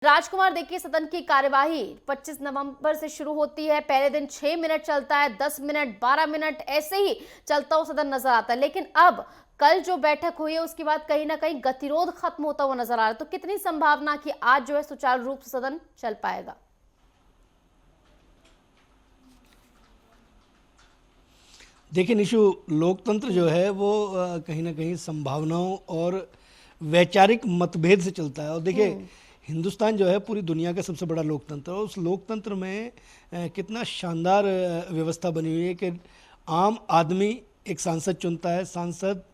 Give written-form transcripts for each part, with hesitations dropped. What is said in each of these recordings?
राजकुमार, देखिए सदन की कार्यवाही 25 नवंबर से शुरू होती है। पहले दिन 6 मिनट चलता है, 10 मिनट, 12 मिनट ऐसे ही चलता हुआ सदन नजर आता है। लेकिन अब कल जो बैठक हुई है उसके बाद कहीं ना कहीं गतिरोध खत्म होता हुआ नजर आ रहा है। तो कितनी संभावना कि आज जो है सुचारू रूप से सदन चल पाएगा? देखिए निशु, लोकतंत्र जो है वो कहीं ना कहीं संभावनाओं और वैचारिक मतभेद से चलता है। और देखिए, हिंदुस्तान जो है पूरी दुनिया का सबसे बड़ा लोकतंत्र है। और उस लोकतंत्र में कितना शानदार व्यवस्था बनी हुई है कि आम आदमी एक सांसद चुनता है, सांसद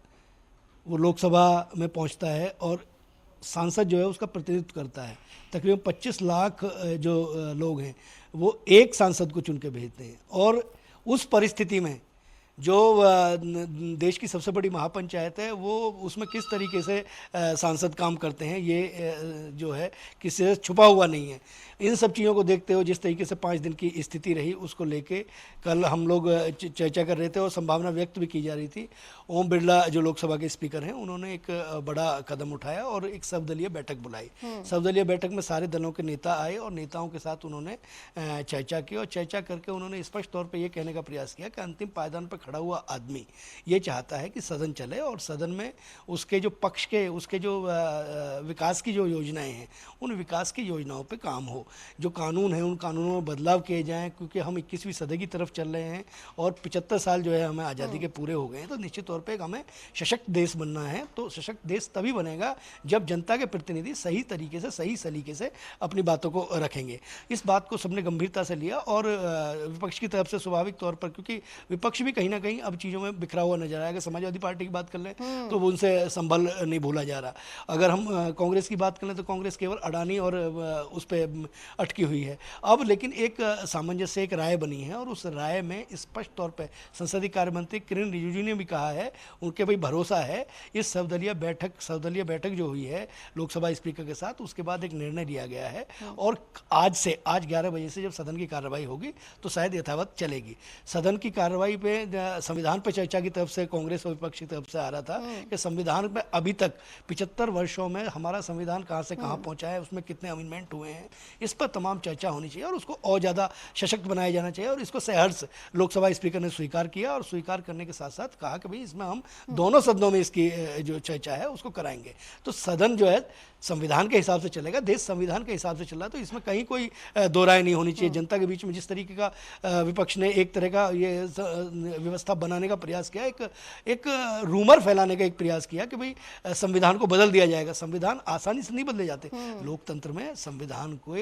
वो लोकसभा में पहुंचता है और सांसद जो है उसका प्रतिनिधित्व करता है। तकरीबन 25 लाख जो लोग हैं वो एक सांसद को चुन के भेजते हैं। और उस परिस्थिति में जो देश की सबसे बड़ी महापंचायत है वो उसमें किस तरीके से सांसद काम करते हैं ये जो है किसी से छुपा हुआ नहीं है। इन सब चीज़ों को देखते हुए जिस तरीके से 5 दिन की स्थिति रही उसको लेके कल हम लोग चर्चा कर रहे थे और संभावना व्यक्त भी की जा रही थी। ओम बिरला जो लोकसभा के स्पीकर हैं उन्होंने एक बड़ा कदम उठाया और एक सर्वदलीय बैठक बुलाई। सर्वदलीय बैठक में सारे दलों के नेता आए और नेताओं के साथ उन्होंने चर्चा की और चर्चा करके उन्होंने स्पष्ट तौर पर यह कहने का प्रयास किया कि अंतिम पायदान पर खड़ा हुआ आदमी ये चाहता है कि सदन चले और सदन में उसके जो पक्ष के उसके जो विकास की जो योजनाएं हैं उन विकास की योजनाओं पे काम हो। जो कानून है उन कानूनों में बदलाव किए जाएं, क्योंकि हम 21वीं सदी की तरफ चल रहे हैं और 75 साल जो है हमें आज़ादी के पूरे हो गए हैं। तो निश्चित तौर पे हमें सशक्त देश बनना है। तो सशक्त देश तभी बनेगा जब जनता के प्रतिनिधि सही तरीके से सही सलीके से अपनी बातों को रखेंगे। इस बात को सबने गंभीरता से लिया और विपक्ष की तरफ से स्वाभाविक तौर पर, क्योंकि विपक्ष भी कहीं ना कहीं अब चीज़ों में बिखरा हुआ नजर आएगा। समाजवादी पार्टी की बात कर लें तो वो उनसे संभल नहीं भूला जा रहा। अगर हम कांग्रेस की बात करें तो कांग्रेस केवल अडानी और उस पर अटकी हुई है। अब लेकिन एक सामंजस्य एक राय बनी है और उस राय में स्पष्ट तौर पर संसदीय कार्य मंत्री किरण रिजिजू ने भी कहा है, उनके भाई भरोसा है इस सर्वदलीय बैठक जो हुई है लोकसभा स्पीकर के साथ, उसके बाद एक निर्णय लिया गया है और आज 11 बजे से जब सदन की कार्रवाई होगी तो शायद यथावत चलेगी। सदन की कार्रवाई पे संविधान पर चर्चा की तरफ से कांग्रेस और विपक्ष की तरफ से आ रहा था कि संविधान में अभी तक 75 वर्षों में हमारा संविधान कहां से कहां पहुंचा है, उसमें कितने अमेंडमेंट हुए हैं, इस पर तमाम चर्चा होनी चाहिए और उसको और ज़्यादा सशक्त बनाया जाना चाहिए। और इसको सहर्ष लोकसभा स्पीकर ने स्वीकार किया और स्वीकार करने के साथ साथ कहा कि भाई इसमें हम दोनों सदनों में इसकी जो चर्चा है उसको कराएंगे। तो सदन जो है संविधान के हिसाब से चलेगा, देश संविधान के हिसाब से चल रहा है। तो इसमें कहीं कोई दो राय नहीं होनी चाहिए। जनता के बीच में जिस तरीके का विपक्ष ने एक तरह का ये व्यवस्था बनाने का प्रयास किया, एक रूमर फैलाने का एक प्रयास किया कि भाई संविधान को बदल दिया जाएगा। संविधान आसानी से नहीं बदले जाते। लोकतंत्र में संविधान को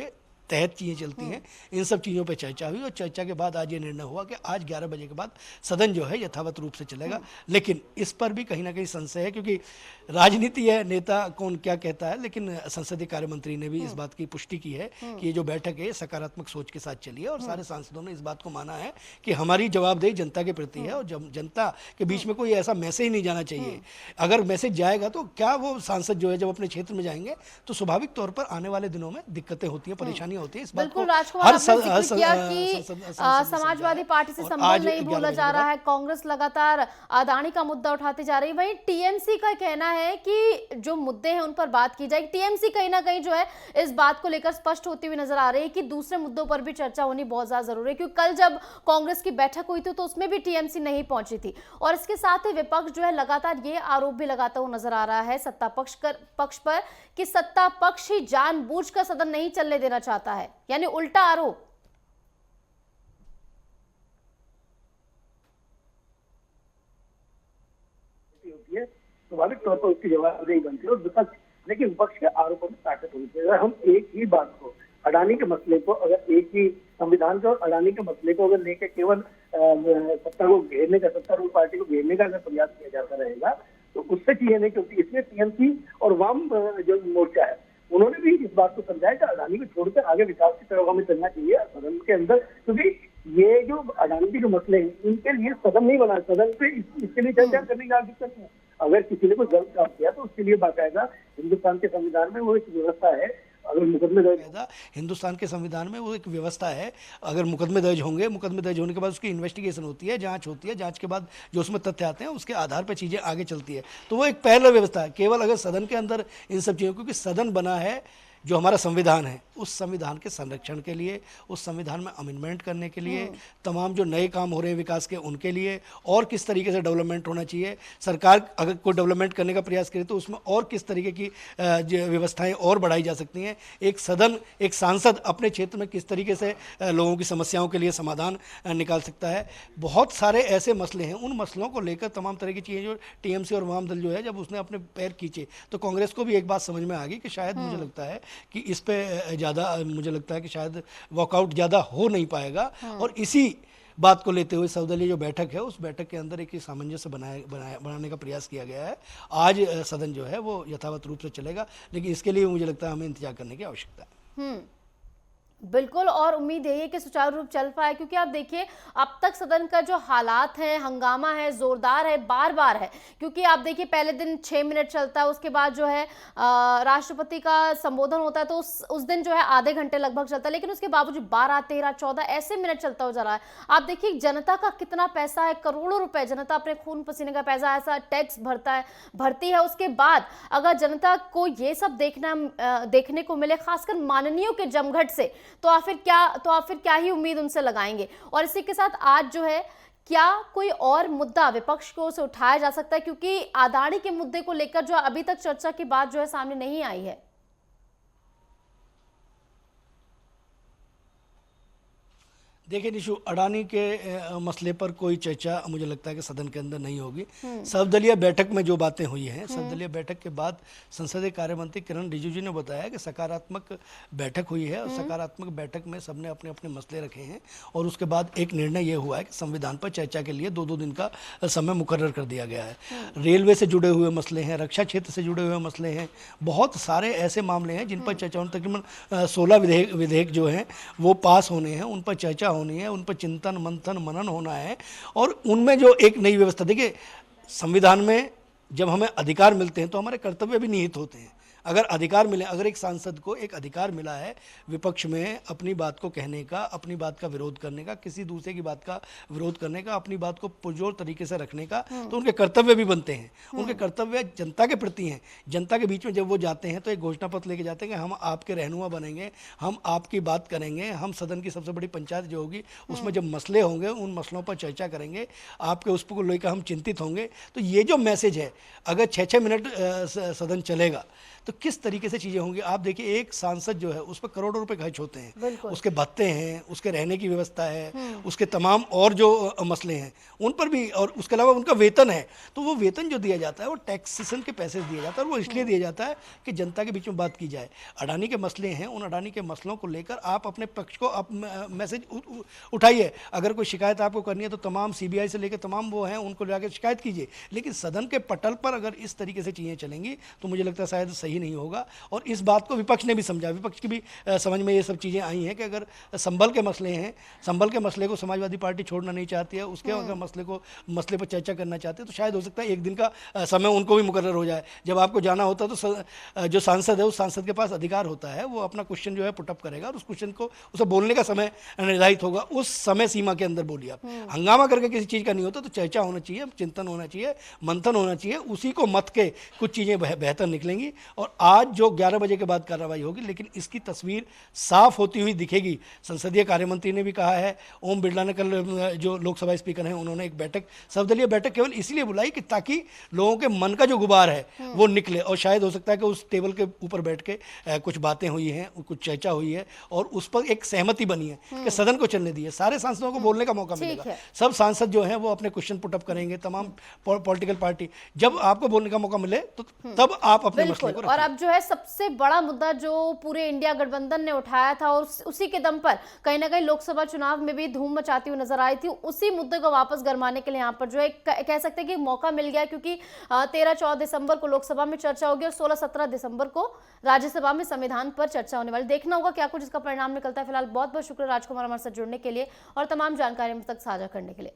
तहत चीज़ें चलती हैं। इन सब चीज़ों पे चर्चा हुई और चर्चा के बाद आज ये निर्णय हुआ कि आज 11 बजे के बाद सदन जो है यथावत रूप से चलेगा। लेकिन इस पर भी कहीं ना कहीं संशय है, क्योंकि राजनीति है, नेता कौन क्या कहता है। लेकिन संसदीय कार्य मंत्री ने भी इस बात की पुष्टि की है कि ये जो बैठक है सकारात्मक सोच के साथ चली है और सारे सांसदों ने इस बात को माना है कि हमारी जवाबदेही जनता के प्रति है और जनता के बीच में कोई ऐसा मैसेज नहीं जाना चाहिए। अगर मैसेज जाएगा तो क्या वो सांसद जो है जब अपने क्षेत्र में जाएंगे तो स्वाभाविक तौर पर आने वाले दिनों में दिक्कतें होती हैं, परेशानी होती है। इस बात बिल्कुल राजकुमार, आपने जिक्र किया कि समाजवादी पार्टी से संबंध नहीं भूला जा रहा है। कांग्रेस लगातार अडानी का मुद्दा उठाती जा रही है। वहीं टीएमसी का कहना है कि जो मुद्दे हैं उन पर बात की जाएगी। टीएमसी कहीं ना कहीं जो है इस बात को लेकर स्पष्ट होती हुई नजर आ रही है कि दूसरे मुद्दों पर भी चर्चा होनी बहुत ज्यादा जरूरी है, क्योंकि कल जब कांग्रेस की बैठक हुई थी तो उसमें भी टीएमसी नहीं पहुंची थी। और इसके साथ ही विपक्ष जो है लगातार ये आरोप भी लगाता हुआ नजर आ रहा है सत्ता पक्ष पर कि सत्ता पक्ष ही जानबूझकर सदन नहीं चलने देना चाहता है, यानी उल्टा आरोप। होती है स्वाभाविक तौर पर उसकी जवाबदेही बनती है और विपक्ष, लेकिन विपक्ष के आरोपों में ताकत होनी चाहिए। अगर हम एक ही बात को, अडानी के मसले को, अगर एक ही संविधान को और अडानी के मसले को अगर लेकर केवल सत्ता को घेरने का, सत्तारूढ़ पार्टी को घेरने का अगर प्रयास किया जाता रहेगा तो उससे चीजें नहीं, क्योंकि इसमें टीएमसी और वाम जो मोर्चा है उन्होंने भी इस बात को समझाया कि अडानी को छोड़कर आगे विकास की तरफ हमें चलना चाहिए सदन के अंदर, क्योंकि ये जो अडानी के जो मसले हैं इनके लिए सदन नहीं बना, सदन पे इसके लिए चर्चा करने की दिक्कत है। अगर किसी ने कोई गलत काम किया तो उसके लिए बाकायदा हिंदुस्तान के संविधान में वो एक व्यवस्था है। अगर मुकदमे दर्ज, हिंदुस्तान के संविधान में वो एक व्यवस्था है, अगर मुकदमे दर्ज होंगे, मुकदमे दर्ज होने के बाद उसकी इन्वेस्टिगेशन होती है, जांच होती है, जांच के बाद जो उसमें तथ्य आते हैं उसके आधार पर चीज़ें आगे चलती है। तो वो एक पहला व्यवस्था है। केवल अगर सदन के अंदर इन सब चीज़ों, क्योंकि सदन बना है जो हमारा संविधान है, उस संविधान के संरक्षण के लिए, उस संविधान में अमेंडमेंट करने के लिए, तमाम जो नए काम हो रहे हैं विकास के उनके लिए, और किस तरीके से डेवलपमेंट होना चाहिए, सरकार अगर कोई डेवलपमेंट करने का प्रयास करे तो उसमें और किस तरीके की व्यवस्थाएं और बढ़ाई जा सकती हैं, एक सदन, एक सांसद अपने क्षेत्र में किस तरीके से लोगों की समस्याओं के लिए समाधान निकाल सकता है। बहुत सारे ऐसे मसले हैं, उन मसलों को लेकर तमाम तरह की चीज़ें जो टीएमसी और वाम दल जो है जब उसने अपने पैर खींचे तो कांग्रेस को भी एक बात समझ में आ गई कि शायद मुझे लगता है कि इस पे ज़्यादा, मुझे लगता है कि शायद वॉकआउट ज़्यादा हो नहीं पाएगा, और इसी बात को लेते हुए सर्वदलीय जो बैठक है उस बैठक के अंदर एक सामंजस्य बनाने का प्रयास किया गया है। आज सदन जो है वो यथावत रूप से चलेगा, लेकिन इसके लिए मुझे लगता है हमें इंतजार करने की आवश्यकता है। बिल्कुल, और उम्मीद यही है कि सुचारू रूप चल पाए, क्योंकि आप देखिए अब तक सदन का जो हालात है, हंगामा है, जोरदार है, बार बार है। क्योंकि आप देखिए पहले दिन 6 मिनट चलता है, उसके बाद जो है राष्ट्रपति का संबोधन होता है तो उस दिन जो है आधे घंटे लगभग चलता है, लेकिन उसके बावजूद 12, 13, 14 ऐसे मिनट चलता हो जा रहा है। आप देखिए जनता का कितना पैसा है, करोड़ों रुपए जनता अपने खून पसीने का पैसा ऐसा टैक्स भरती है। उसके बाद अगर जनता को ये सब देखने को मिले, खासकर माननीयों के जमघट से, तो आप फिर क्या ही उम्मीद उनसे लगाएंगे। और इसी के साथ आज जो है क्या कोई और मुद्दा विपक्ष को से उठाया जा सकता है, क्योंकि अदानी के मुद्दे को लेकर जो अभी तक चर्चा की बात जो है सामने नहीं आई है। देखिए निशु, अडानी के मसले पर कोई चर्चा मुझे लगता है कि सदन के अंदर नहीं होगी। सर्वदलीय बैठक में जो बातें हुई हैं, सर्वदलीय बैठक के बाद संसदीय कार्य मंत्री किरण रिजिजू ने बताया कि सकारात्मक बैठक हुई है, और सकारात्मक बैठक में सबने अपने अपने मसले रखे हैं, और उसके बाद एक निर्णय ये हुआ है कि संविधान पर चर्चा के लिए 2-2 दिन का समय मुकर्रर कर दिया गया है। रेलवे से जुड़े हुए मसले हैं, रक्षा क्षेत्र से जुड़े हुए मसले हैं, बहुत सारे ऐसे मामले हैं जिन पर चर्चा, तकरीबन 16 विधेयक जो हैं वो पास होने हैं, उन पर चर्चा होनी है, उन पर चिंतन मंथन मनन होना है, और उनमें जो एक नई व्यवस्था, देखिए संविधान में जब हमें अधिकार मिलते हैं तो हमारे कर्तव्य भी निहित होते हैं। अगर अधिकार मिले, अगर एक सांसद को एक अधिकार मिला है विपक्ष में अपनी बात को कहने का, अपनी बात का विरोध करने का, किसी दूसरे की बात का विरोध करने का, अपनी बात को पुरजोर तरीके से रखने का, तो उनके कर्तव्य भी बनते हैं। उनके कर्तव्य जनता के प्रति हैं। जनता के बीच में जब वो जाते हैं तो एक घोषणा पत्र लेके जाते हैं कि हम आपके रहनुमा बनेंगे, हम आपकी बात करेंगे, हम सदन की सबसे बड़ी पंचायत जो होगी उसमें जब मसले होंगे उन मसलों पर चर्चा करेंगे, आपके उस पर लेकर हम चिंतित होंगे। तो ये जो मैसेज है, अगर 6-6 मिनट सदन चलेगा तो किस तरीके से चीज़ें होंगी। आप देखिए एक सांसद जो है उस पर करोड़ों रुपए खर्च होते हैं, उसके भत्ते हैं, उसके रहने की व्यवस्था है, उसके तमाम और जो मसले हैं उन पर भी, और उसके अलावा उनका वेतन है। तो वो वेतन जो दिया जाता है वो टैक्सेशन के पैसे से दिया जाता है, और वो इसलिए दिया जाता है कि जनता के बीच में बात की जाए। अडानी के मसले हैं, उन अडानी के मसलों को लेकर आप अपने पक्ष को आप मैसेज उठाइए। अगर कोई शिकायत आपको करनी है तो तमाम CBI से लेकर तमाम वो हैं उनको जाकर शिकायत कीजिए, लेकिन सदन के पटल पर अगर इस तरीके से चीज़ें चलेंगी तो मुझे लगता है शायद सही नहीं होगा। और इस बात को विपक्ष ने भी समझा, विपक्ष की भी समझ में ये सब चीज़ें आई हैं कि अगर संबल के मसले हैं, संबल के मसले को समाजवादी पार्टी छोड़ना नहीं चाहती है, उसके अगर मसले पर चर्चा करना चाहते हैं तो शायद हो सकता है एक दिन का समय उनको भी मुकर्रर हो जाए। जब आपको जाना होता है तो जो सांसद है उस सांसद के पास अधिकार होता है, वो अपना क्वेश्चन जो है पुटअप करेगा, और उस क्वेश्चन को उसे बोलने का समय निर्धारित होगा, उस समय सीमा के अंदर बोलिए आप। हंगामा करके किसी चीज़ का नहीं होता, तो चर्चा होना चाहिए, चिंतन होना चाहिए, मंथन होना चाहिए, उसी को मत के कुछ चीज़ें बेहतर निकलेंगी। और आज जो 11 बजे के बाद कार्रवाई होगी, लेकिन इसकी तस्वीर साफ होती हुई दिखेगी। संसदीय कार्य मंत्री ने भी कहा है, ओम बिरला ने कल, जो लोकसभा स्पीकर हैं, उन्होंने एक बैठक, सर्वदलीय बैठक केवल इसलिए बुलाई कि ताकि लोगों के मन का जो गुबार है वो निकले, और शायद हो सकता है कि उस टेबल के ऊपर बैठ के कुछ बातें हुई हैं, कुछ चर्चा हुई है, और उस पर एक सहमति बनी है कि सदन को चलने दिए, सारे सांसदों को बोलने का मौका मिलेगा। सब सांसद जो हैं वो अपने क्वेश्चन पुटअप करेंगे, तमाम पॉलिटिकल पार्टी, जब आपको बोलने का मौका मिले तो तब आप अपने मसले को रखें। और अब जो है सबसे बड़ा मुद्दा जो पूरे इंडिया गठबंधन ने उठाया था, और उसी के दम पर कहीं ना कहीं लोकसभा चुनाव में भी धूम मचाती हुई नजर आई थी, उसी मुद्दे को वापस गरमाने के लिए यहाँ पर जो है कह सकते हैं कि मौका मिल गया, क्योंकि 13-14 दिसंबर को लोकसभा में चर्चा होगी और 16-17 दिसंबर को राज्यसभा में संविधान पर चर्चा होने वाली। देखना होगा क्या कुछ इसका परिणाम निकलता है। फिलहाल बहुत बहुत शुक्रिया राजकुमार हमारे साथ जुड़ने के लिए और तमाम जानकारी हम तक साझा करने के लिए।